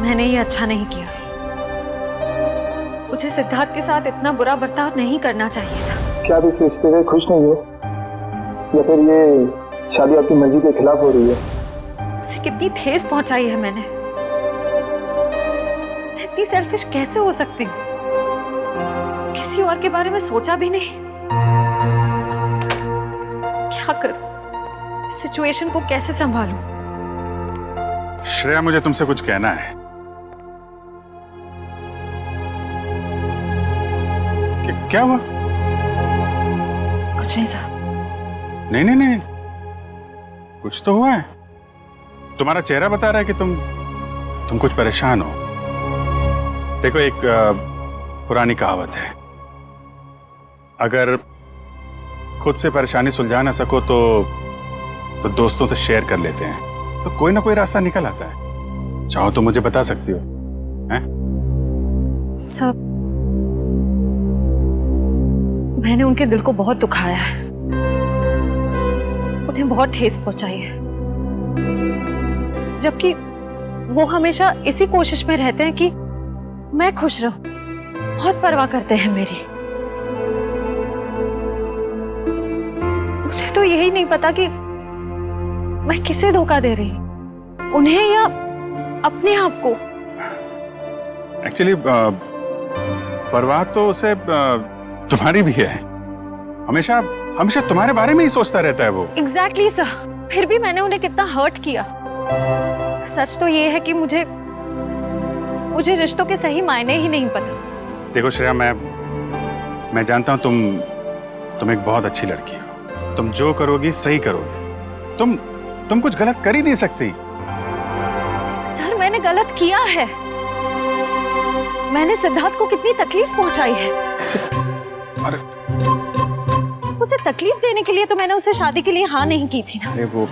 मैंने ये अच्छा नहीं किया। मुझे सिद्धार्थ के साथ इतना बुरा बर्ताव नहीं करना चाहिए था। क्या आप इस रिश्ते से खुश नहीं हो, या फिर ये शादी आपकी मर्जी के खिलाफ हो रही है? उसे कितनी ठेस पहुंचाई है मैंने। मैं इतनी सेल्फिश कैसे हो सकती हूँ? किसी और के बारे में सोचा भी नहीं। क्या करूं? सिचुएशन को कैसे संभालूं? श्रेया, मुझे तुमसे कुछ कहना है। क्या हुआ? कुछ नहीं साहब। नहीं नहीं नहीं, कुछ तो हुआ है। तुम्हारा चेहरा बता रहा है कि तुम कुछ परेशान हो। देखो, एक पुरानी कहावत है, अगर खुद से परेशानी सुलझा ना सको तो दोस्तों से शेयर कर लेते हैं, तो कोई ना कोई रास्ता निकल आता है। चाहो तो मुझे बता सकती हो। हैं? सब मैंने उनके दिल को बहुत दुखाया है, उन्हें बहुत ठेस पहुंचाई है, जबकि वो हमेशा इसी कोशिश में रहते हैं कि मैं खुश रहूं। बहुत परवाह करते हैं मेरी। मुझे तो यही नहीं पता कि मैं किसे धोखा दे रही हूं, उन्हें या अपने आप को। एक्चुअली परवाह तो उसे तुम्हारी भी है। हमेशा हमेशा तुम्हारे बारे में ही सोचता रहता है वो। Exactly sir. फिर भी मैंने उन्हें कितना हर्ट किया। सच तो ये है कि मुझे रिश्तों के सही मायने ही नहीं पता। देखो श्रेया, मैं जानता हूं तुम एक बहुत अच्छी लड़की हो। तुम जो करोगी सही करोगी। तुम कुछ गलत कर ही नहीं सकती। सर, मैंने गलत किया है। मैंने सिद्धार्थ को कितनी तकलीफ पहुंचाई है। अरे उसे तकलीफ देने के लिए तो मैंने उसे शादी के लिए हाँ नहीं की थी ना। अरे वो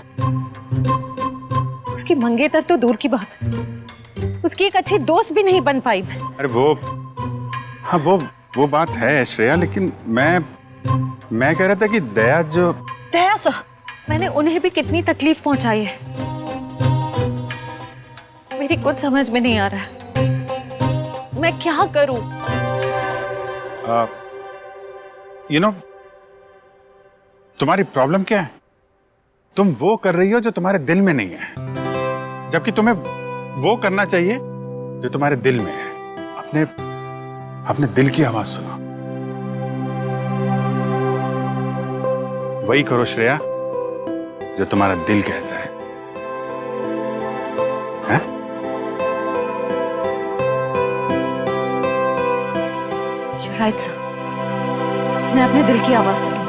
उसकी मंगेतर तो दूर की बात, उसकी एक अच्छी दोस्त भी नहीं बन पाई मैं। अरे हाँ वो बात है श्रेया, लेकिन मैं कह रहा था कि दया सर, मैंने उन्हें भी कितनी तकलीफ पहुंचाई है। मेरी कुछ समझ में नहीं आ रहा है, मैं क्या करूं? तुम्हारी प्रॉब्लम क्या है? तुम वो कर रही हो जो तुम्हारे दिल में नहीं है, जबकि तुम्हें वो करना चाहिए जो तुम्हारे दिल में है। अपने दिल की आवाज सुनो। वही करो श्रेया जो तुम्हारा दिल कहता है। हैं? You're right, sir. मैं अपने दिल की आवाज सुनूंगी।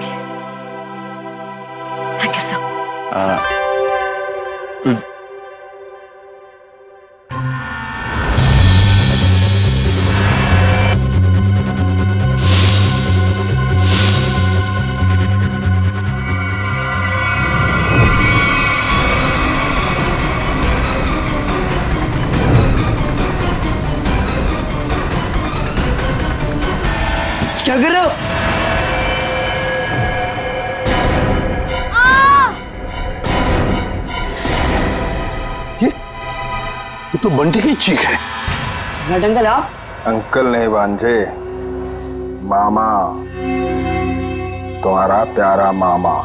Thank you sir. क्या कर रहे हो? ये तो बंटी की चीख है। सम्राट अंकल आप? अंकल नहीं भांजे, मामा, तुम्हारा प्यारा मामा,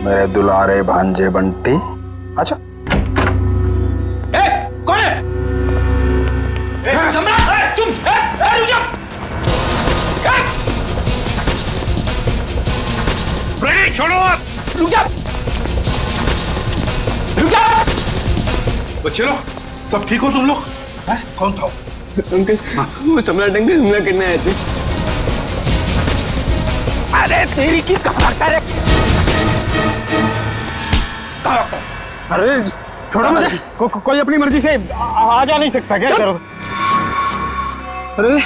मेरे दुलारे भांजे बंटी। अच्छा कौन है? सम्राट, तुम रुक जाओ। छोड़ो आप। रुक जाओ, रुक जाओ। बच्चे लोग सब ठीक हो तुम लोग? कौन था? अंकल, वो सम्राट अंकल हमला करने आए थे। अरे तेरी की कहाँ है? अरे छोड़ो मुझे। कोई अपनी मर्जी से आ जा नहीं सकता क्या? करो। अरे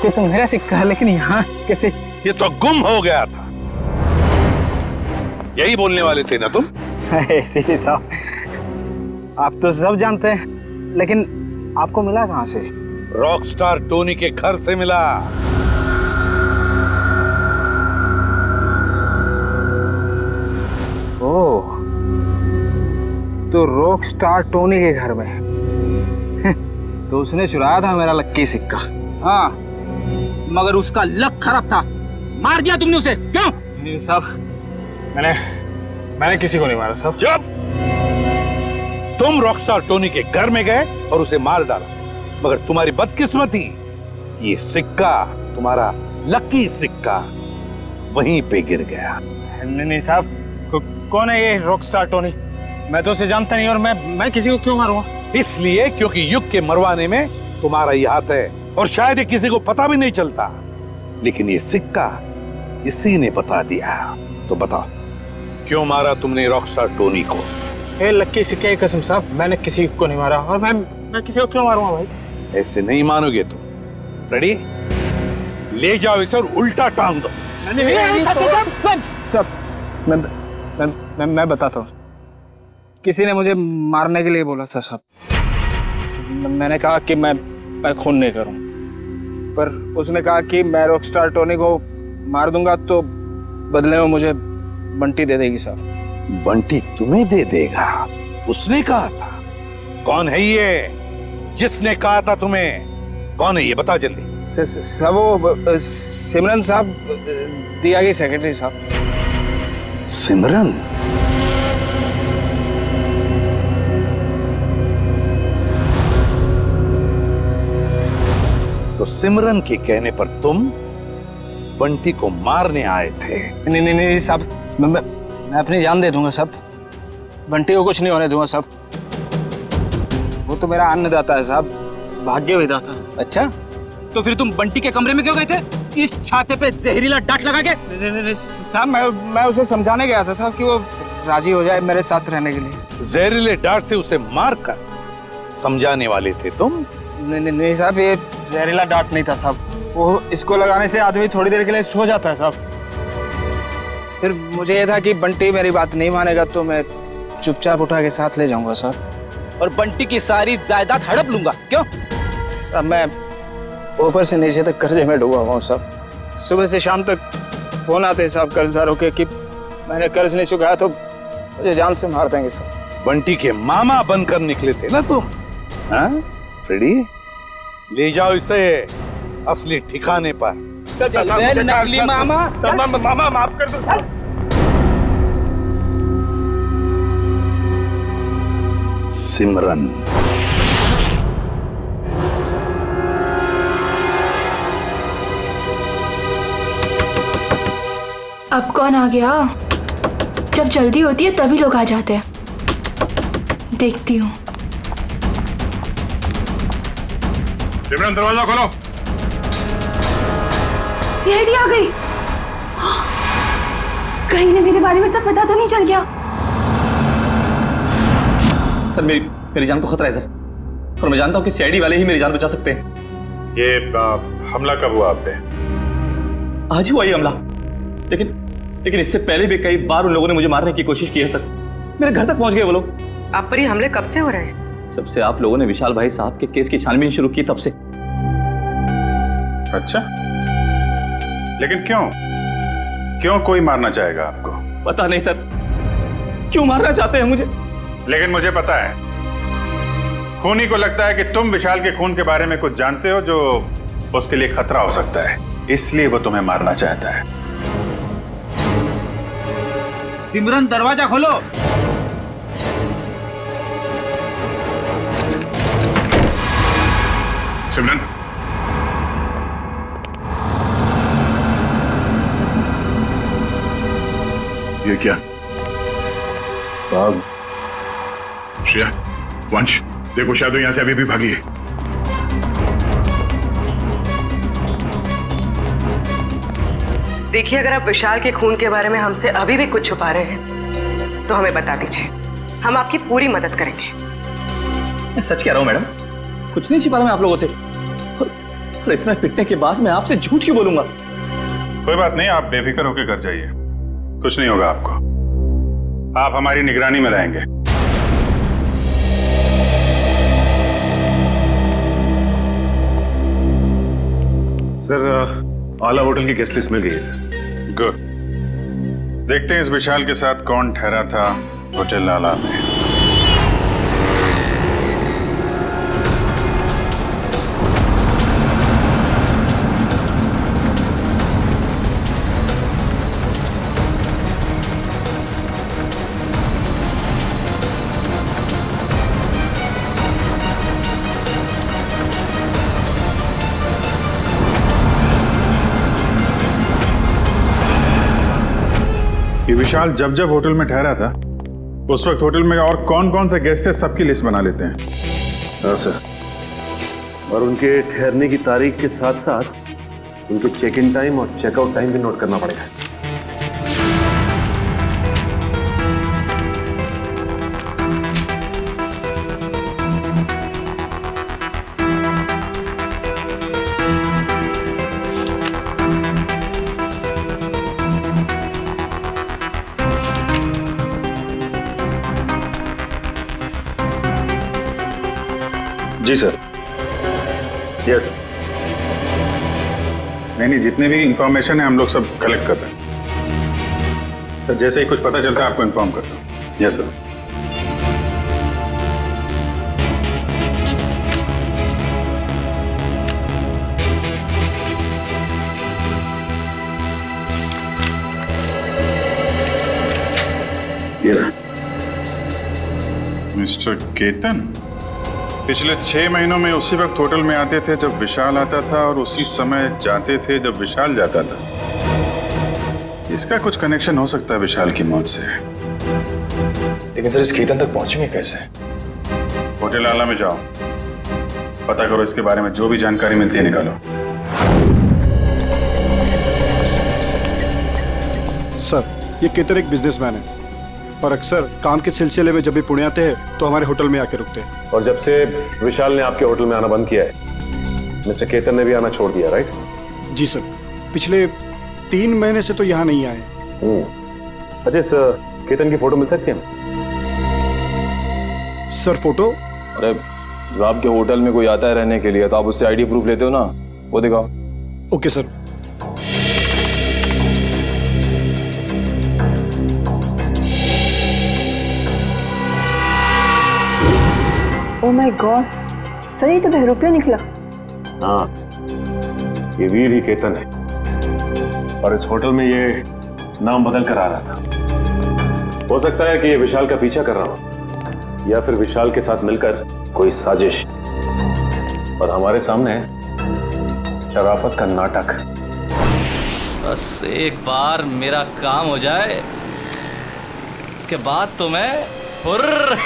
ये तो मेरा सिक्का है, लेकिन यहाँ कैसे? ये तो गुम हो गया था। यही बोलने वाले थे ना तुम? सीपी साहब, आप तो सब जानते हैं, लेकिन आपको मिला कहाँ से? रॉकस्टार टोनी के घर से मिला। ओह, तो तो रॉक स्टार टोनी के घर में तो उसने चुराया था मेरा लक्की सिक्का। हाँ, मगर उसका लक खराब था, मार दिया तुमने उसे, क्यों? नहीं साहब, मैंने किसी को नहीं मारा साहब। जब तुम रॉकस्टार टोनी के घर में गए और उसे मार डाला, मगर तुम्हारी बदकिस्मती ये सिक्का, तुम्हारा लकी सिक्का वहीं पे गिर गया। नहीं साहब, कौन है ये रॉक स्टार टोनी? मैं तो उसे जानता नहीं, और मैं किसी को क्यों मारूंगा? इसलिए क्योंकि युग के मरवाने में तुम्हारा ही हाथ है, और शायद ये किसी को पता भी नहीं चलता, लेकिन ये सिक्का इसी ने बता दिया। तो बताओ, क्यों मारा तुमने रॉकस्टार टोनी को? ए लक्की सिक्के की कसम साहब, मैंने किसी को नहीं मारा, और मैं किसी को क्यों मारूंगा भाई? ऐसे नहीं मानोगे तुम। रेडी? ले जाओ इसे और उल्टा टांग दो। मैं बताता हूँ। किसी ने मुझे मारने के लिए बोला था साहब। मैंने कहा कि मैं खून नहीं करूँ, पर उसने कहा कि मैं रॉकस्टार टोनी को मार दूंगा तो बदले में मुझे बंटी दे देगी साहब। बंटी तुम्हें दे देगा? उसने कहा था? कौन है ये जिसने कहा था तुम्हें? कौन है ये, बता जल्दी। सब वो सिमरन साहब, दिया की सेक्रेटरी साहब। सिमरन? तो सिमरन के कहने पर तुम बंटी को मारने आए थे? नहीं साहब, मैं अपनी जान दे दूंगा साहब। बंटी को कुछ नहीं होने दूंगा साहब। वो तो मेरा अन्नदाता है साहब, भाग्य विधाता। अच्छा, तो फिर तुम बंटी के कमरे में क्यों गए थे? इस छाते पे जहरीला डांट लगा के? नहीं साहब, मैं उसे समझाने गया था साहब कि वो राजी हो जाए मेरे साथ रहने के लिए। जहरीले डांट से उसे मारकर समझाने वाले थे तुम? नहीं साहब, ये जहरीला डांट नहीं था साहब। वो इसको लगाने से आदमी थोड़ी देर के लिए सो जाता है साहब। फिर मुझे ये था कि बंटी मेरी बात नहीं मानेगा तो मैं चुपचाप उठा के साथ ले जाऊंगा साहब, और बंटी की सारी जायदाद हड़प लूंगा, क्यों? साहब मैं ऊपर से नीचे तक कर्जे में डूबा हुआ हूँ साहब। सुबह से शाम तक फोन आते हैं साहब कर्जदारों के कि मैंने कर्ज नहीं चुकाया तो मुझे जान से मार देंगे साहब। बंटी के मामा बनकर निकले थे ना तुम? हाँ फ्रेडी, ले जाओ इसे असली ठिकाने पर। नकली मामा। मामा माफ कर दो साहब। सिमरन, अब कौन आ गया? जब जल्दी होती है तभी लोग आ जाते हैं। देखती हूँ। सिमरन, दरवाजा खोलो। सीआईडी आ गई। कहीं ने मेरे बारे में सब पता तो नहीं चल गया? सर मेरी जान को खतरा है सर, और मैं जानता हूँ कि सीआईडी वाले ही मेरी जान बचा सकते हैं। ये हमला कब हुआ आप पे? आज ही हुआ ये हमला, लेकिन इससे पहले भी कई बार उन लोगों ने मुझे मारने की कोशिश की है सर। मेरे घर तक पहुंच गए वो लोग। आप पर ये हमले कब से हो रहे हैं? जब से आप लोगों ने विशाल भाई साहब के केस की छानबीन शुरू की तब से। अच्छा, लेकिन क्यों कोई मारना चाहेगा आपको? पता नहीं सर, क्यों मारना चाहते हैं मुझे, लेकिन मुझे पता है। खूनी को लगता है कि तुम विशाल के खून के बारे में कुछ जानते हो जो उसके लिए खतरा हो सकता है, इसलिए वो तुम्हें मारना चाहता है। सिमरन, दरवाजा खोलो। सिमरन, ये क्या? साहब, श्रेया, वंश, देखो शायद यहाँ से अभी भी भागी है। देखिए, अगर आप विशाल के खून के बारे में हमसे अभी भी कुछ छुपा रहे हैं तो हमें बता दीजिए, हम आपकी पूरी मदद करेंगे। मैं सच कह रहा हूँ मैडम, कुछ नहीं छिपा रहा मैं आप लोगों से, और इतना पिटने के बाद मैं आपसे झूठ क्यों बोलूंगा? कोई बात नहीं, आप बेफिक्र होकर घर जाइए, कुछ नहीं होगा आपको। आप हमारी निगरानी में रहेंगे। सर, आला होटल की गेस्ट लिस्ट मिल गई है सर। गुड, देखते हैं इस विशाल के साथ कौन ठहरा था होटल आला में। विशाल जब जब होटल में ठहरा था उस वक्त होटल में और कौन कौन से गेस्ट है सबकी लिस्ट बना लेते हैं। हाँ सर, और उनके ठहरने की तारीख के साथ साथ उनके चेक इन टाइम और चेकआउट टाइम भी नोट करना पड़ेगा। जी सर। यस। नहीं, जितने भी इंफॉर्मेशन है हम लोग सब कलेक्ट कर रहे हैं सर। जैसे ही कुछ पता चलता है आपको इन्फॉर्म करता हूँ। Yes sir. मिस्टर केतन पिछले 6 महीनों में उसी वक्त होटल में आते थे जब विशाल आता था और उसी समय जाते थे जब विशाल जाता था। इसका कुछ कनेक्शन हो सकता है विशाल की मौत से। लेकिन सर इस केतन तक पहुंचेंगे कैसे? होटल आला में जाओ, पता करो, इसके बारे में जो भी जानकारी मिलती है निकालो। सर ये केतन एक बिजनेसमैन है और अक्सर काम के सिलसिले में जब भी पुणे आते हैं तो हमारे होटल में आके रुकते हैं। और जब से विशाल ने आपके होटल में आना बंद किया है मिस्टर केतन ने भी आना छोड़ दिया, राइट? जी सर, पिछले 3 महीने से तो यहाँ नहीं आए। अच्छा, इस केतन की फोटो मिल सकती है? Sir photo? अरे जब आपके होटल में कोई आता है रहने के लिए तो आप उससे आईडी प्रूफ लेते हो ना, वो दिखाओ। Okay sir. Oh my God, sir ये तो बहरूपिया निकला। हाँ, ये वीर ही केतन है और इस होटल में ये नाम बदल कर आ रहा था। हो सकता है कि ये विशाल का पीछा कर रहा हो या फिर विशाल के साथ मिलकर कोई साजिश, और हमारे सामने शराफत का नाटक। बस एक बार मेरा काम हो जाए उसके बाद तो मैं हुर्र।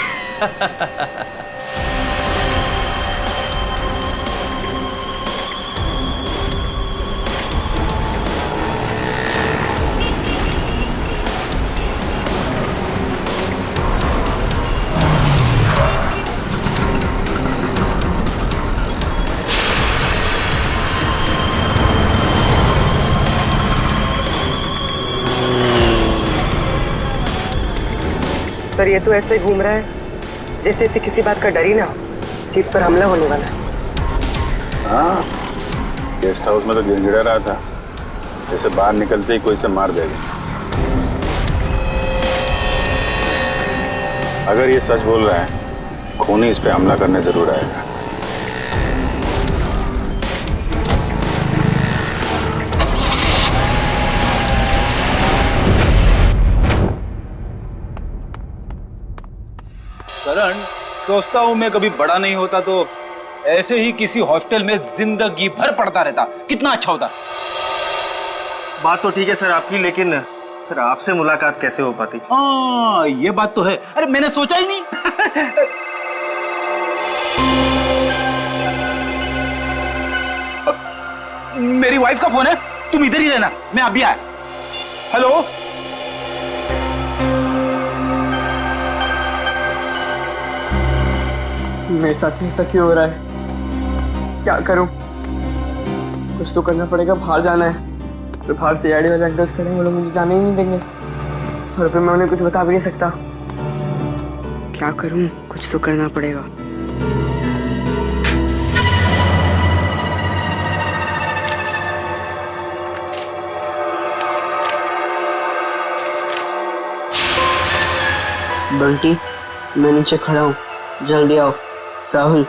सर ये तो ऐसे घूम रहा है जैसे इसे किसी बात का डर ही ना हो कि इस पर हमला होने वाला है। हाँ, गेस्ट हाउस में तो गिड़गिड़ा रहा था जैसे बाहर निकलते ही कोई से मार देगा। अगर ये सच बोल रहा है खूनी इस पे हमला करने जरूर आएगा। करण, सोचता हूँ मैं कभी बड़ा नहीं होता तो ऐसे ही किसी हॉस्टल में जिंदगी भर पढ़ता रहता, कितना अच्छा होता। बात तो ठीक है सर आपकी, लेकिन फिर आपसे मुलाकात कैसे हो पाती? हाँ ये बात तो है। अरे मैंने सोचा ही नहीं। मेरी वाइफ का फोन है, तुम इधर ही रहना, मैं अभी आया। हेलो, मेरे साथ ऐसा क्यों हो रहा है? क्या करूं? कुछ तो करना पड़ेगा। बाहर जाना है तो बाहर सीआईडी वाले अंकल्स खड़े हैं, वो लोग मुझे जाने ही नहीं देंगे और फिर मैं उन्हें कुछ बता भी नहीं सकता। क्या करूं? कुछ तो करना पड़ेगा। बंटी, मैं नीचे खड़ा हूँ, जल्दी आओ। राहुल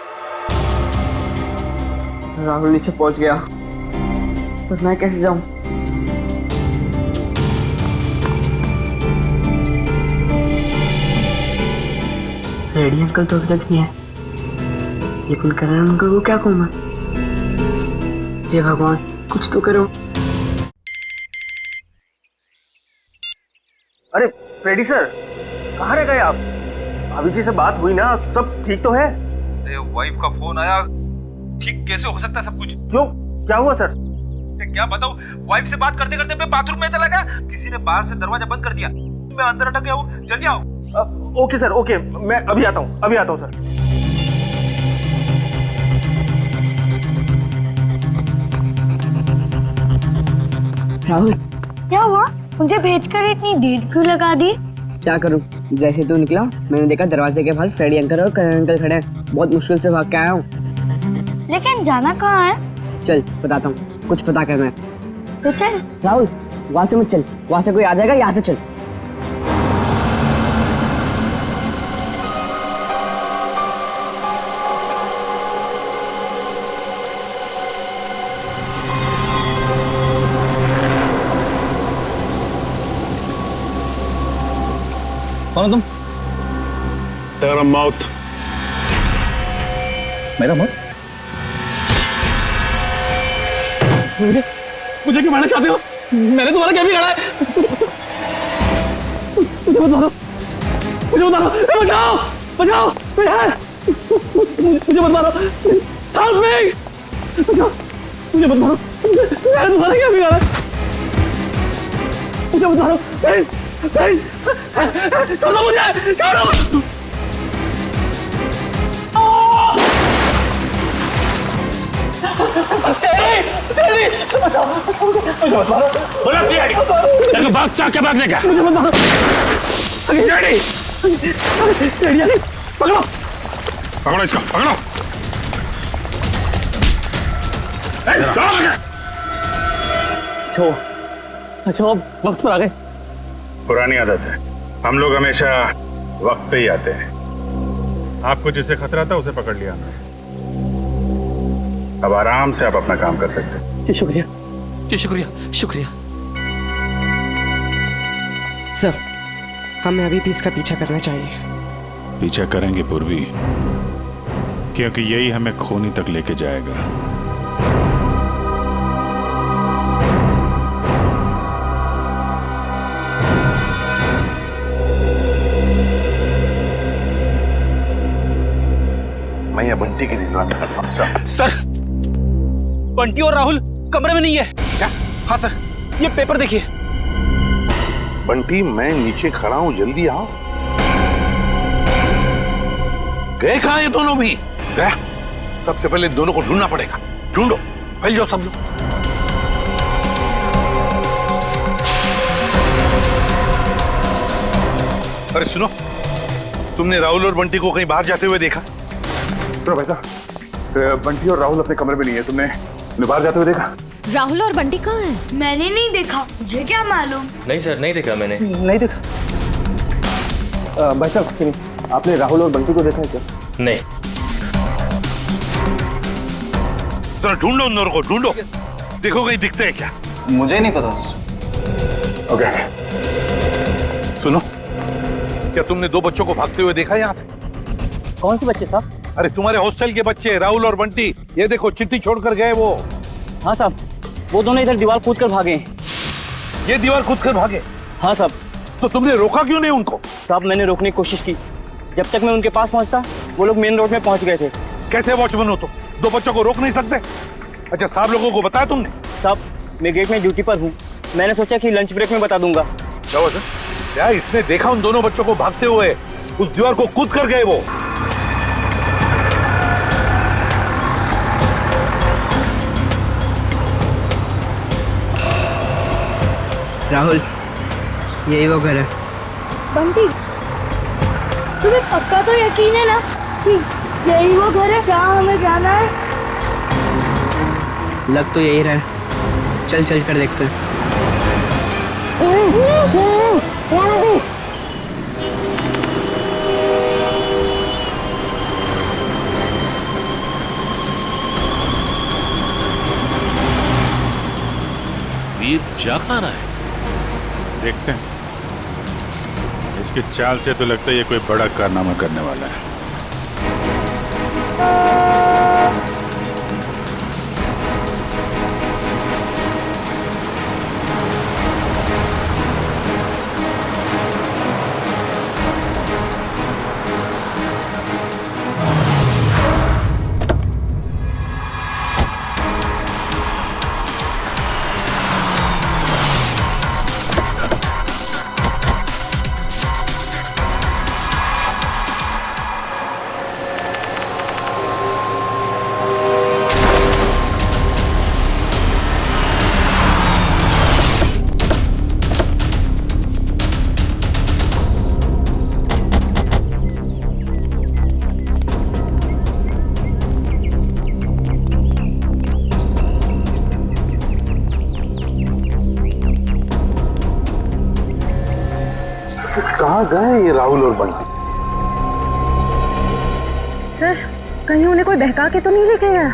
नीचे पहुंच गया, पर मैं कैसे जाऊं? रेडी अंकल तो अभी तक नहीं है, लेकिन करण अंकल को क्या कहूं मैं? हे भगवान, कुछ तो करो। अरे फ्रेडी सर, कहाँ रह गए आप? अभी जी से बात हुई ना, सब ठीक तो है? वाइफ का फोन आया, ठीक कैसे हो सकता है सब कुछ? क्यों, क्या हुआ सर? क्या बताऊं, वाइफ से बात करते करते मैं बाथरूम में चला गया, किसी ने बाहर से दरवाजा बंद कर दिया, मैं अंदर अटक गया हूँ, जल्दी आओ। ओके सर, ओके, मैं अभी आता हूँ सर। राहुल, क्या हुआ? मुझे भेजकर इतनी देर क्यों लगा दी? क्या करूं? जैसे तू निकला मैंने देखा दरवाजे के बाहर फ्रेडी अंकल और करण अंकल खड़े हैं। बहुत मुश्किल से भाग के आया हूँ। लेकिन जाना कहाँ है? चल बताता हूँ, कुछ पता करना है तो चल। राहुल, वहां से मत चल, वहां से कोई आ जाएगा, यहाँ से चल। कौन तुम? तेरा मौत। मेरा मौत? मुझे क्यों मारना चाहते हो? मैंने तुम्हारा क्या बिगाड़ा है? मुझे मत मारो, मुझे मत मारो, बचाओ, बचाओ, मुझे मत मारो, हेल्प मी, बचाओ, मुझे मत मारो, मैंने तुम्हारा क्या बिगाड़ा? मुझे मत मारो, छोड़ो मुझे, छोड़ो। शेरी, बचाओ, मुझे मत मारो। बोला शेरी, तेरे को भाग क्या भागने का? मुझे मत मारो। शेरी, शेरी, पकड़ो, पकड़ो इसको, पकड़ो। अच्छा, वक्त पर आ गए। पुरानी आदत है, हम लोग हमेशा वक्त पे ही आते हैं। आपको जिससे खतरा था उसे पकड़ लिया हमने, अब आराम से आप अपना काम कर सकते हैं। जी शुक्रिया। जी शुक्रिया, शुक्रिया। सर, हमें अभी भी इसका पीछा करना चाहिए। पीछा करेंगे पूर्वी, क्योंकि यही हमें खूनी तक लेके जाएगा। मैं ये बंटी की निगरानी करता हूँ। सर, बंटी और राहुल कमरे में नहीं है। क्या? हाँ सर, ये पेपर देखिए। बंटी, मैं नीचे खड़ा हूँ, जल्दी आओ। गए कहाँ ये दोनों भी? गया? सबसे पहले दोनों को ढूंढना पड़ेगा। ढूंढो, फैल जाओ सब लोग। अरे सुनो, तुमने राहुल और बंटी को कहीं बाहर जाते हुए देखा? तो भाई साहब, बंटी और राहुल अपने कमरे में नहीं है, तुमने बाहर जाते हुए देखा? राहुल और बंटी कहाँ हैं? मैंने नहीं देखा, मुझे क्या मालूम? नहीं सर, नहीं देखा मैंने। नहीं देखा। भाई साहब, आपने राहुल और बंटी को देखा है क्या? नहीं। तो ढूंढो उन दोनों को, ढूंढो, देखो कहीं दिखते हैं क्या। मुझे नहीं पता। ओके, सुनो, क्या तुमने दो बच्चों को भागते हुए देखा यहाँ से? कौन से बच्चे साहब? अरे तुम्हारे हॉस्टल के बच्चे, राहुल और बंटी। ये देखो, चिट्ठी छोड़कर गए वो। हाँ साहब, वो दोनों इधर दीवार कूद कर भागे। ये दीवार कूद कर भागे? हाँ साहब। तो तुमने रोका क्यों नहीं उनको? साहब, मैंने रोकने की कोशिश की, जब तक मैं उनके पास पहुंचता वो लोग मेन रोड में पहुंच गए थे। कैसे वॉचमैन हो तुम? दो बच्चों को रोक नहीं सकते? अच्छा, साहब लोगों को बताया तुमने? साहब, मैं गेट में ड्यूटी पर हूँ, मैंने सोचा कि लंच ब्रेक में बता दूंगा। क्या इसने देखा उन दोनों बच्चों को भागते हुए? उस दीवार को कूद कर गए वो। राहुल, यही वो घर है। बंटी, तुम्हें पक्का तो यकीन है ना कि यही वो घर है जहाँ हमें जाना है? लग तो यही रहा है, चल चल कर देखते हैं। वीर जा कहाँ रहा है? देखते हैं, इसके चाल से तो लगता है ये कोई बड़ा कारनामा करने वाला है। कहाँ गए ये राहुल और बंटी? सर कहीं उन्हें कोई बहका के तो नहीं लेके गया?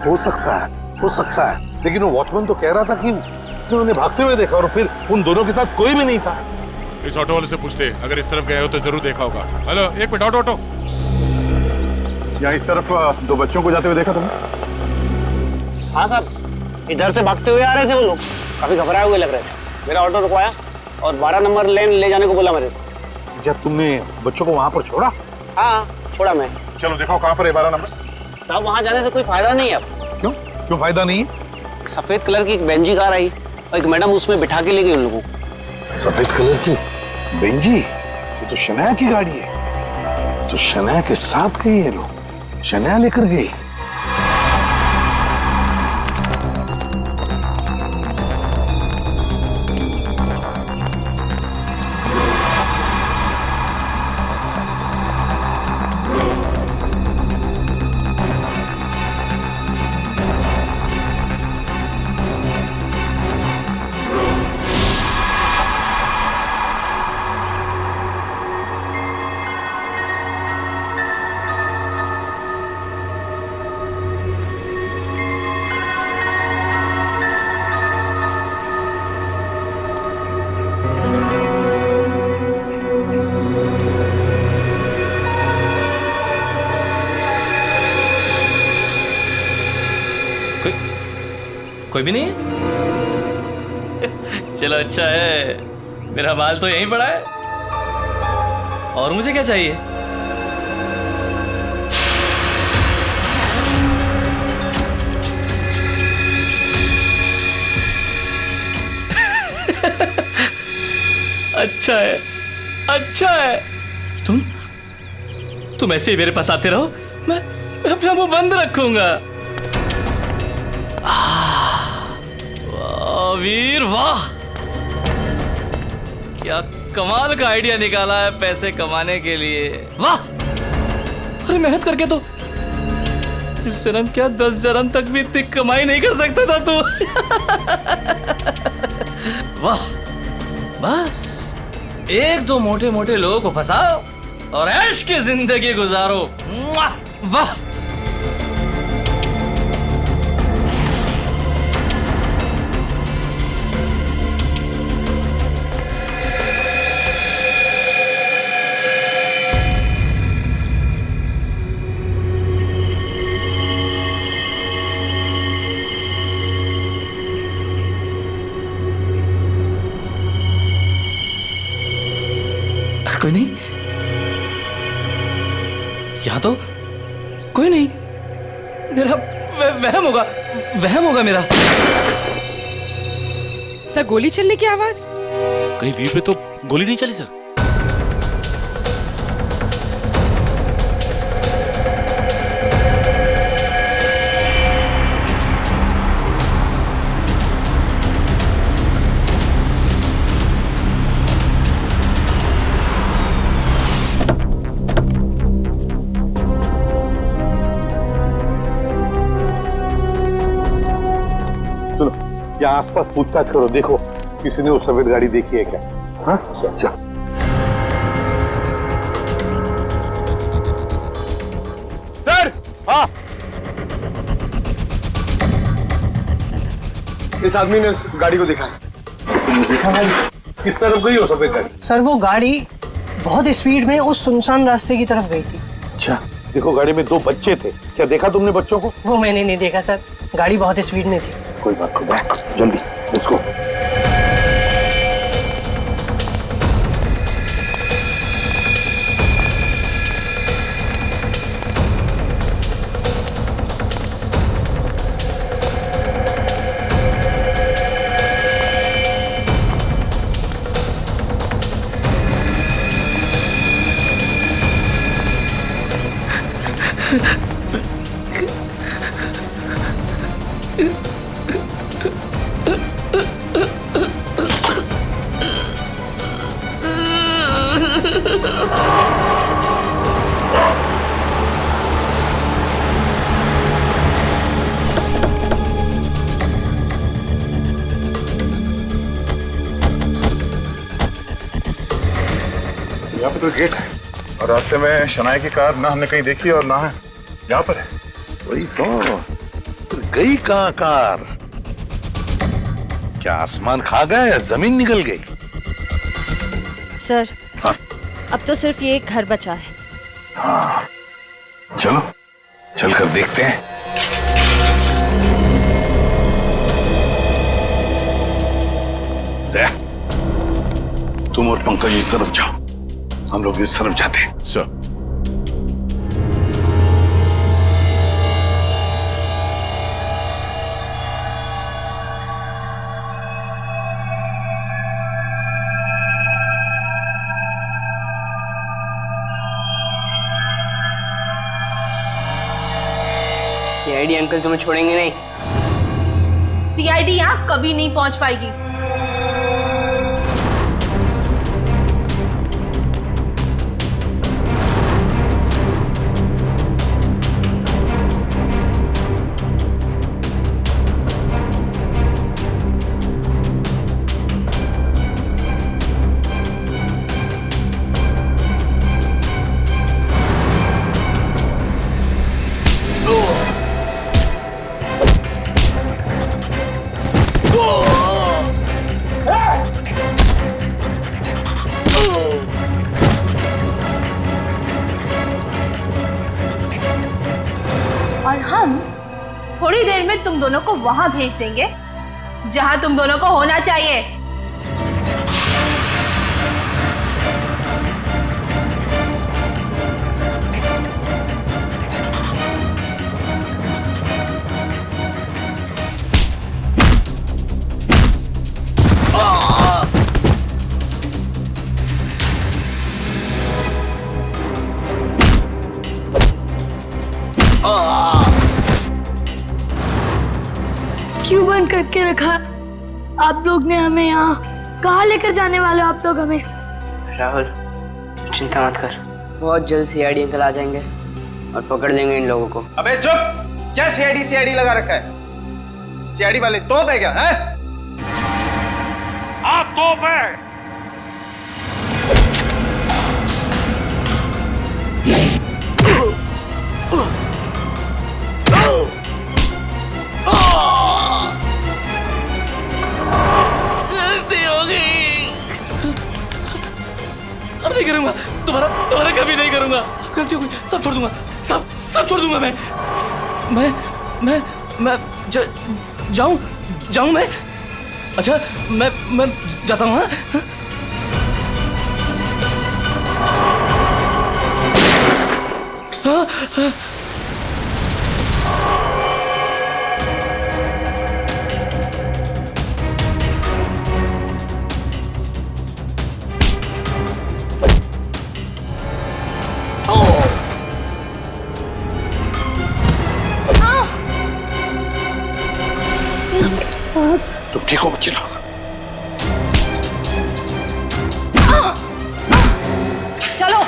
हो सकता है, लेकिन वो वॉचमैन तो कह रहा था कि उसने उन्हें भागते हुए देखा और फिर उन दोनों के साथ कोई भी नहीं था। इस ऑटो वाले से पूछते, अगर इस तरफ गए हो तो जरूर देखा होगा। हेलो, एक मिनट, ऑटो। यहाँ इस तरफ दो बच्चों को जाते हुए देखा तुमने? हाँ साहब, इधर से भागते हुए आ रहे थे वो लोग, काफी घबराए हुए लग रहे थे। मेरा ऑटो रुकवाया और 12 नंबर लेन ले जाने को बोला मेरे से। क्या तुमने बच्चों को वहाँ पर छोड़ा? हाँ छोड़ा मैं। चलो देखो कहाँ पर है 12 नंबर। साहब वहाँ जाने से कोई फायदा नहीं है अब। क्यों फायदा नहीं है? सफेद कलर की एक बेंजी कार आई और एक मैडम उसमें बिठा के ले गई उन लोगों को। सफेद कलर की बेंजी? ये तो शनाया की गाड़ी है। तो शनाया के साथ गई है लोग, शनाया लेकर गई। कोई भी नहीं है? चलो अच्छा है, मेरा माल तो यहीं पड़ा है। और मुझे क्या चाहिए? अच्छा है। तुम ऐसे ही मेरे पास आते रहो, मैं अपना मुंह बंद रखूंगा। वीर वाह, क्या कमाल का आइडिया निकाला है पैसे कमाने के लिए। वाह, अरे मेहनत करके तो इस जन्म क्या 10 जन्म तक भी इतनी कमाई नहीं कर सकता था तू। वाह, बस एक दो मोटे मोटे लोगों को फंसाओ और ऐश की जिंदगी गुजारो। वाह, कोई नहीं, यहां तो कोई नहीं। मेरा वहम होगा मेरा। सर गोली चलने की आवाज? कहीं व्यू पे तो गोली नहीं चली सर। यहाँ आसपास पूछताछ करो, देखो किसी ने वो सफेद गाड़ी देखी है क्या? हाँ चल। सर, हाँ, इस आदमी ने उस गाड़ी को देखा है। देखा है? किस तरफ गई हो सफेद गाड़ी? सर वो गाड़ी बहुत स्पीड में उस सुनसान रास्ते की तरफ गई थी। अच्छा, देखो गाड़ी में 2 बच्चे थे, क्या देखा तुमने बच्चों को? वो मैंने नहीं देखा सर, गाड़ी बहुत स्पीड में थी। कोई बात नहीं, जल्दी लेट्स गो। यहाँ पे तो गेट है और रास्ते में शनाया की कार ना हमने कहीं देखी और ना है यहाँ पर है। वही तो गई कहाँ कार? क्या आसमान खा गया या जमीन निकल गई? सर हाँ? अब तो सिर्फ ये एक घर बचा है। हाँ चलो चलकर देखते हैं। दया, तुम और पंकज इस तरफ जाओ, हम लोग इस तरफ जाते हैं। सर सीआईडी अंकल तुम्हें छोड़ेंगे नहीं। सीआईडी यहाँ कभी नहीं पहुंच पाएगी। और हम थोड़ी देर में तुम दोनों को वहां भेज देंगे जहां तुम दोनों को होना चाहिए। क्यों बंद करके रखा आप लोग ने हमें यहाँ? कहाँ लेकर जाने वाले हो आप लोग हमें? राहुल चिंता मत कर, बहुत जल्द सीआईडी अंकल आ जाएंगे और पकड़ लेंगे इन लोगों को। अबे चुप! क्या सीआईडी लगा रखा है? सीआईडी वाले तोप है क्या? हैं? हाँ तोप है। गलती हो गई। अब नहीं करूंगा, दोबारा कभी नहीं करूंगा। गलती हो गई, सब छोड़ दूंगा, सब छोड़ दूंगा मैं जाऊं मैं। अच्छा मैं जाता हूँ। हाँ? तुम ठीक हो बच्चे लोग? चलो।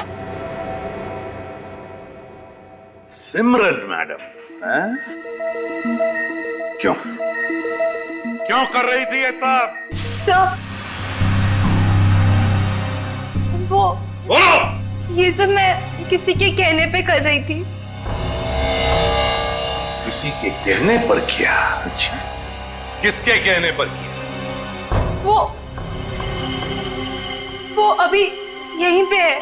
सिमरन मैडम, क्यों कर रही थी ये सब? सर वो ये सब मैं किसी के कहने पे कर रही थी। किसी के कहने पर किया? अच्छा, किसके कहने पर किया? वो अभी यहीं पे है।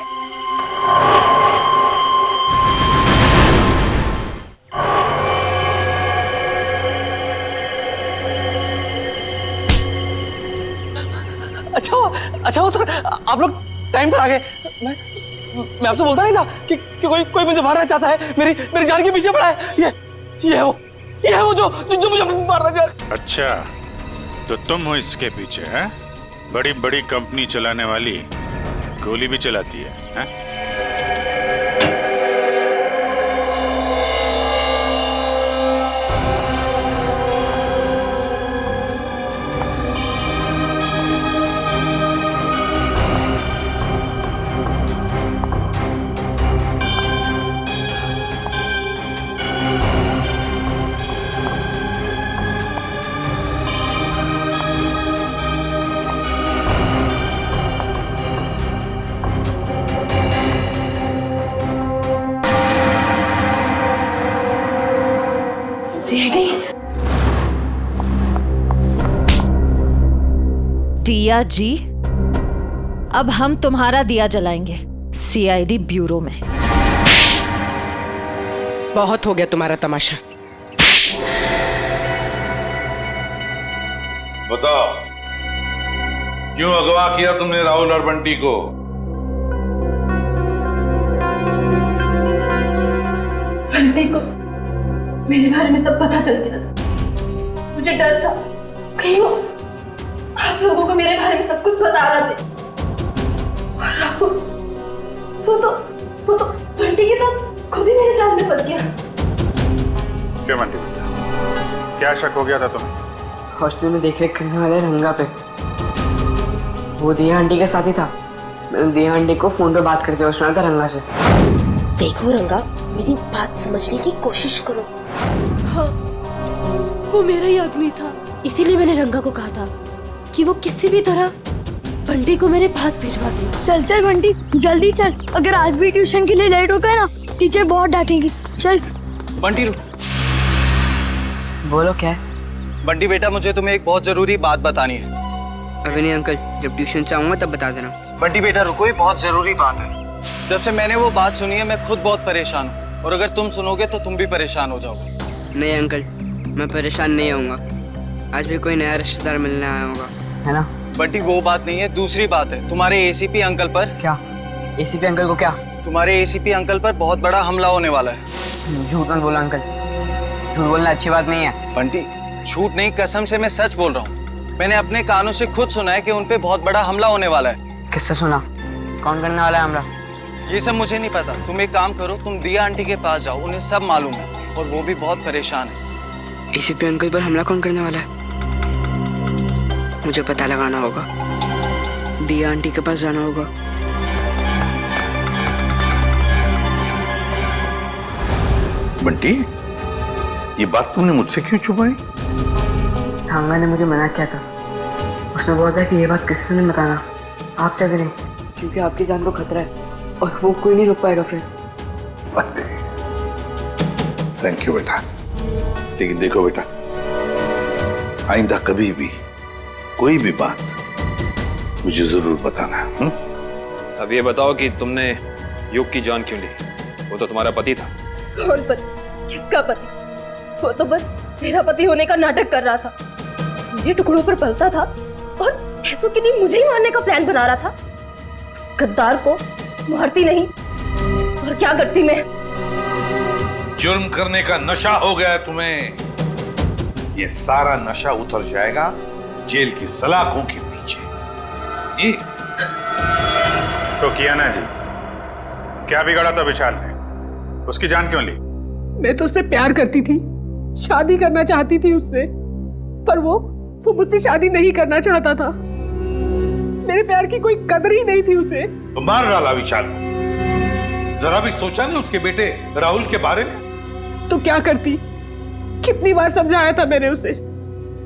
अच्छा हो सर, आप लोग टाइम पर आ गए। मैं आपसे बोलता नहीं था कि कोई मुझे मारना चाहता है, मेरी जान के पीछे पड़ा है। ये है वो जो मुझे मारना चाह रहा है। अच्छा, तो तुम हो इसके पीछे? हैं? बड़ी बड़ी कंपनी चलाने वाली गोली भी चलाती है, हैं? दिया जी, अब हम तुम्हारा दिया जलाएंगे सीआईडी ब्यूरो में। बहुत हो गया तुम्हारा तमाशा। बताओ, क्यों अगवा किया तुमने राहुल और बंटी को? बंटी को मेरे बारे में सब पता चल गया था। मुझे डर था कहीं वो आप लोगों को मेरे बारे में सब कुछ बता रहा थे। और राहुल वो तो बंटी के साथ खुद ही मेरे जाल में फंस गया। क्यों बंटी बेटा, क्या शक हो गया था तुम्हें? हॉस्टल में देख रेख करने वाले रंगा पे वो दिया आंटी के साथ ही था। मैंने दिया आंटी को फोन पर बात करते हुए सुना था रंगा से। देखो रंगा, मेरी बात समझने की कोशिश करो। हाँ, वो मेरा ही आदमी था। इसीलिए मैंने रंगा को कहा था कि वो किसी भी तरह बंटी को मेरे पास भिजवा दे। चल चल बंटी, जल्दी चल। अगर आज भी ट्यूशन के लिए लेट हो गए ना, टीचर बहुत डांटेगी। चल बंटी रुक। बोलो क्या है? बंटी बेटा, मुझे तुम्हें एक बहुत जरूरी बात बतानी है। अभी नहीं अंकल, जब ट्यूशन से आऊंगा तब बता देना। बंटी बेटा रुको, ये बहुत जरूरी बात है। जब से मैंने वो बात सुनी है मैं खुद बहुत परेशान हूँ, और अगर तुम सुनोगे तो तुम भी परेशान हो जाओगे। नहीं अंकल, मैं परेशान नहीं होऊंगा। आज भी कोई नया रिश्तेदार मिलने आया होगा, है ना? बंटी वो बात नहीं है, दूसरी बात है। तुम्हारे एसीपी अंकल पर। क्या एसीपी अंकल को? क्या तुम्हारे एसीपी अंकल पर बहुत बड़ा हमला होने वाला है। झूठ मत बोला अंकल, झूठ बोलना अच्छी बात नहीं है। बंटी झूठ नहीं, कसम से मैं सच बोल रहा हूँ। मैंने अपने कानों से खुद सुना है कि उन पे बहुत बड़ा हमला होने वाला है। किससे सुना? कौन करने वाला है हमला? ये सब मुझे नहीं पता। तुम एक काम करो, तुम दिया आंटी के पास जाओ, उन्हें सब मालूम है और वो भी बहुत परेशान है। एसीपी अंकल पर हमला कौन करने वाला है? मुझे पता लगाना होगा। दिया आंटी के पास जाना होगा। बंटी, ये बात तुमने मुझसे क्यों छुपाई? ठांगा ने मुझे मना किया था। उसने बोला था कि ये बात किसी से नहीं बताना, आपसे भी नहीं, क्योंकि आपकी जान को खतरा है और वो कोई नहीं रोक पाएगा फिर। थैंक यू बेटा। लेकिन देखो बेटा, आइंदा कभी भी कोई भी बात मुझे जरूर बताना। अब ये बताओ कि तुमने युग की जान क्यों ली? वो तो तुम्हारा पति था। कौन पति? किसका पति? वो तो बस मेरा पति होने का नाटक कर रहा था। मेरे टुकड़ों पर पलता था और पैसों के लिए मुझे ही मारने का प्लान बना रहा था। उस गद्दार को मारती नहीं और क्या करती मैं? जुर्म करने का नशा हो गया है तुम्हें। ये सारा नशा उतर जाएगा जेल की सलाखों के पीछे। ये तो किया ना जी, क्या बिगाड़ा था विशाल ने? उसकी जान क्यों ली? मैं तो उससे प्यार करती थी, शादी करना चाहती थी उससे, पर वो मुझसे शादी नहीं करना चाहता था। मेरे प्यार की कोई कदर ही नहीं थी उसे। तो मार डाला विशाल। जरा भी सोचा नहीं उसके बेटे राहुल के बारे में? तो क्या करती? कितनी बार समझाया था मैंने उसे।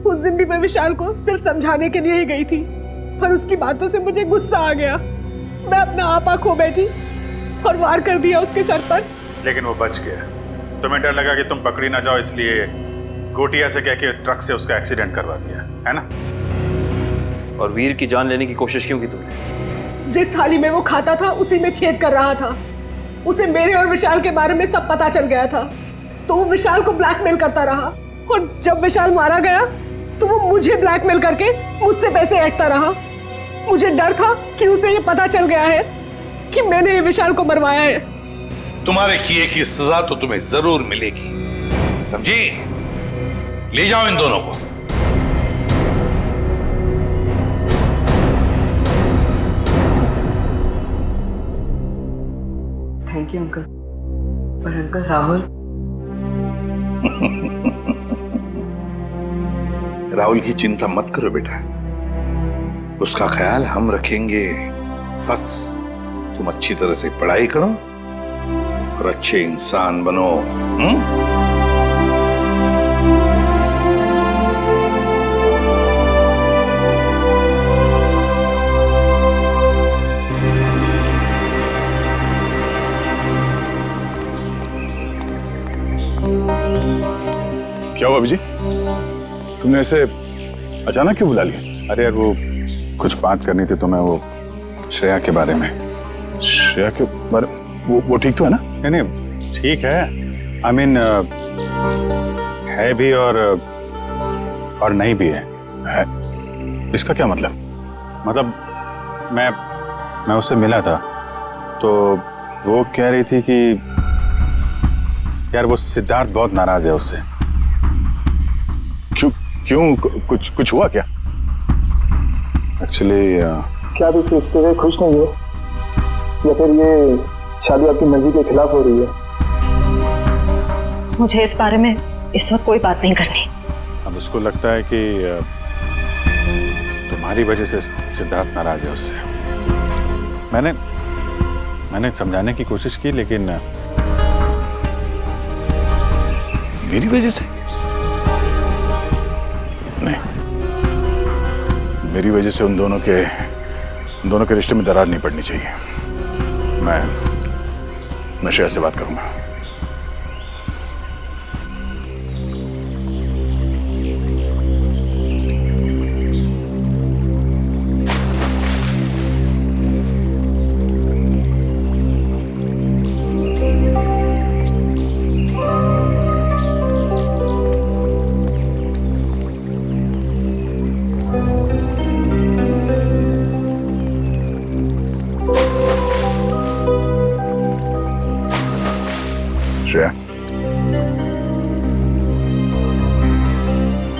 उस दिन भी मैं विशाल को सिर्फ समझाने के लिए ही गई थी, पर उसकी बातों से मुझे गुस्सा आ गया। मैं अपना आपा खो बैठी और वार कर दिया उसके सर पर। लेकिन वो बच गया। तुम्हें डर लगा कि तुम पकड़ी ना जाओ, इसलिए गोटिया से कह के ट्रक से उसका एक्सीडेंट करवा दिया, है ना? और वीर की जान लेने की कोशिश क्यों की तुमने? जिस थाली में वो खाता था उसी में छेद कर रहा था। उसे मेरे और विशाल के बारे में सब पता चल गया था, तो वो विशाल को ब्लैकमेल करता रहा। और जब विशाल मारा गया तो वो मुझे ब्लैकमेल करके मुझसे पैसे ऐंठता रहा। मुझे डर था कि उसे ये पता चल गया है कि मैंने ये विशाल को मरवाया है। तुम्हारे किए की सजा तो तुम्हें जरूर मिलेगी, समझी? ले जाओ इन दोनों को। Thank you uncle. पर अंकल राहुल राहुल की चिंता मत करो बेटा, उसका ख्याल हम रखेंगे। बस तुम अच्छी तरह से पढ़ाई करो और अच्छे इंसान बनो। क्या हुआ अभिजीत? तुमने ऐसे अचानक क्यों बुला लिया? अरे यार वो कुछ बात करनी थी तुम्हें, वो श्रेया के बारे में। श्रेया के बारे वो ठीक तो है ना? नहीं नहीं ठीक है, आई मीन है भी और नहीं भी है। इसका क्या मतलब? मतलब मैं उससे मिला था तो वो कह रही थी कि यार वो सिद्धार्थ बहुत नाराज है उससे। क्यों कुछ हुआ क्या? एक्चुअली क्या आप इस रिश्ते से खुश नहीं हो, या फिर ये शादी आपकी मर्जी के खिलाफ हो रही है? मुझे इस बारे में इस वक्त कोई बात नहीं करनी। अब उसको लगता है कि तुम्हारी वजह से सिद्धार्थ नाराज है उससे। मैंने समझाने की कोशिश की, लेकिन मेरी वजह से नहीं, मेरी वजह से उन दोनों के रिश्ते में दरार नहीं पड़नी चाहिए। मैं श्रेया से बात करूंगा। श्रेया,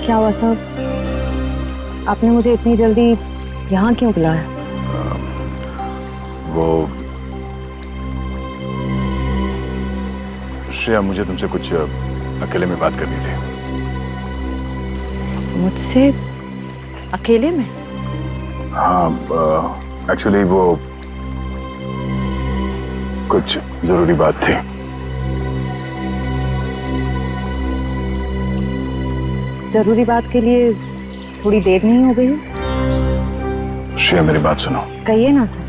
क्या हुआ सर? आपने मुझे इतनी जल्दी यहाँ क्यों बुलाया? वो श्रेया, मुझे तुमसे कुछ अकेले में बात करनी थी। मुझसे अकेले में? हाँ, एक्चुअली वो कुछ जरूरी बात थी। जरूरी बात के लिए थोड़ी देर नहीं हो गई? श्रेया, मेरी बात सुनो। कहिए ना सर,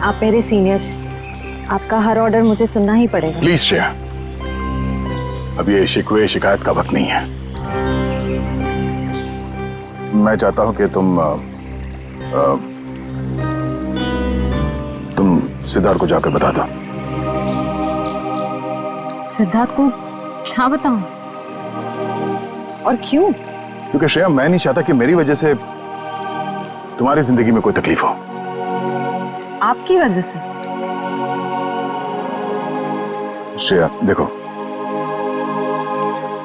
आप मेरे सीनियर, आपका हर ऑर्डर मुझे सुनना ही पड़ेगा। प्लीज श्रेया, अब ये शिकवे शिकायत का वक्त नहीं है। मैं चाहता हूं कि तुम सिद्धार्थ को जाकर बता दो। सिद्धार्थ को क्या बताऊं? और क्यों? क्योंकि श्रेया, मैं नहीं चाहता कि मेरी वजह से तुम्हारी जिंदगी में कोई तकलीफ हो। आपकी वजह से? श्रेया देखो,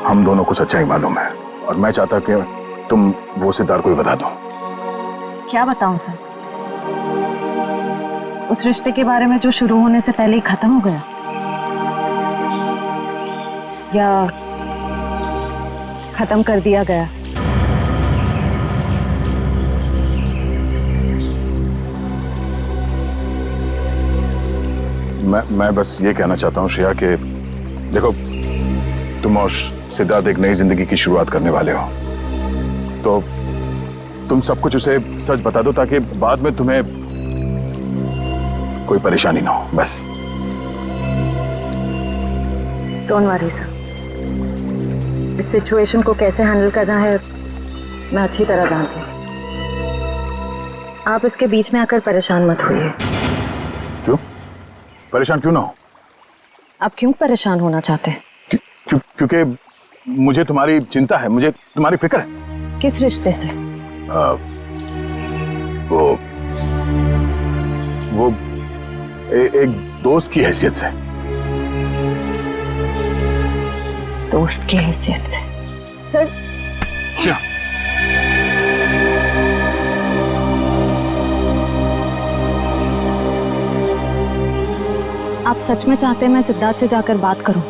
हम दोनों को सच्चाई मालूम है और मैं चाहता कि तुम वो सिद्धार्थ को ही बता दो। क्या बताऊं सर? उस रिश्ते के बारे में जो शुरू होने से पहले ही खत्म हो गया, या खत्म कर दिया गया? मैं बस ये कहना चाहता हूँ श्रेया कि देखो, तुम और सिद्धार्थ एक नई जिंदगी की शुरुआत करने वाले हो, तो तुम सब कुछ उसे सच बता दो ताकि बाद में तुम्हें कोई परेशानी ना हो। बस डोंट वरी सर, इस सिचुएशन को कैसे हैंडल करना है मैं अच्छी तरह जानती हूँ। आप इसके बीच में आकर परेशान मत होइए। क्यों? परेशान क्यों ना हो? आप क्यों परेशान होना चाहते हैं? क्योंकि मुझे तुम्हारी चिंता है, मुझे तुम्हारी फिक्र है। किस रिश्ते से? वो एक दोस्त की हैसियत से। दोस्त की हैसियत से? सर क्या? आप सच में चाहते हैं मैं सिद्धार्थ से जाकर बात करूं?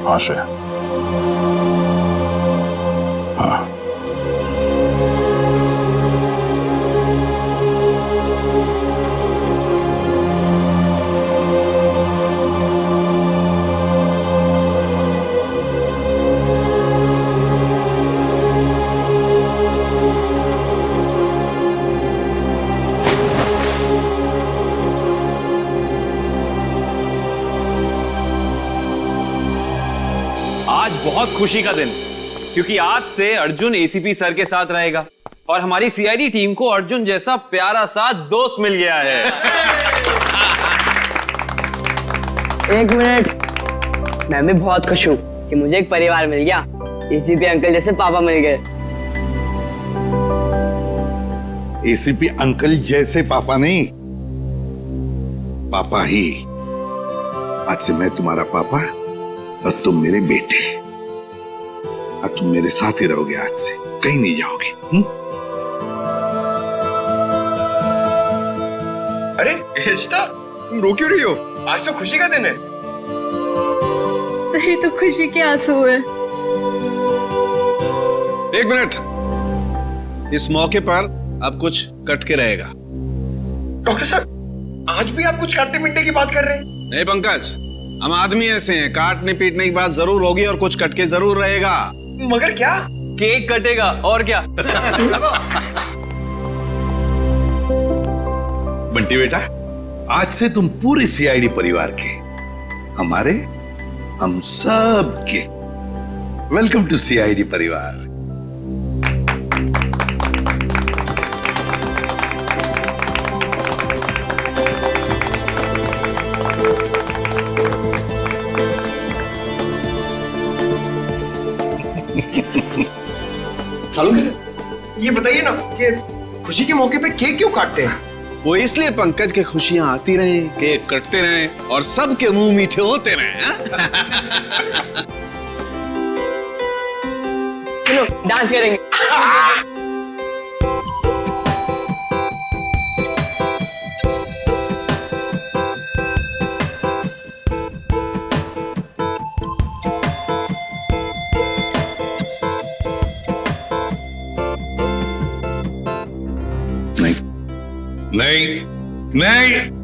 हाँ श्रेया, हाँ। आज बहुत खुशी का दिन, क्योंकि आज से अर्जुन एसीपी सर के साथ रहेगा और हमारी सीआईडी टीम को अर्जुन जैसा प्यारा सा दोस्त मिल गया है। एक मिनट, मैं भी बहुत खुश हूँ कि मुझे एक परिवार मिल गया। एसीपी अंकल जैसे पापा मिल गए। एसीपी अंकल जैसे पापा नहीं, पापा ही। आज से मैं तुम्हारा पापा और तुम मेरे बेटे। और तुम मेरे साथ ही रहोगे, आज से कहीं नहीं जाओगे। अरे इशिता, तुम रो क्यों रही हो? आज तो खुशी का दिन है। सही तो खुशी के आंसू है। एक मिनट, इस मौके पर अब कुछ कट के रहेगा। डॉक्टर साहब, आज भी आप कुछ काटने पीटने की बात कर रहे हैं? नहीं पंकज, हम आदमी ऐसे हैं, काटने पीटने की बात जरूर होगी और कुछ कट के जरूर रहेगा। मगर क्या? केक कटेगा और क्या। बंटी बेटा, आज से तुम पूरे सीआईडी परिवार के, हमारे, हम सब के वेलकम टू सीआईडी परिवार। चलो, ये बताइए ना कि खुशी के मौके पे केक क्यों काटते हैं? वो इसलिए पंकज के खुशियां आती रहे, केक कटते रहे और सबके मुंह मीठे होते रहे। चलो डांस करेंगे। नहीं नहीं नहीं,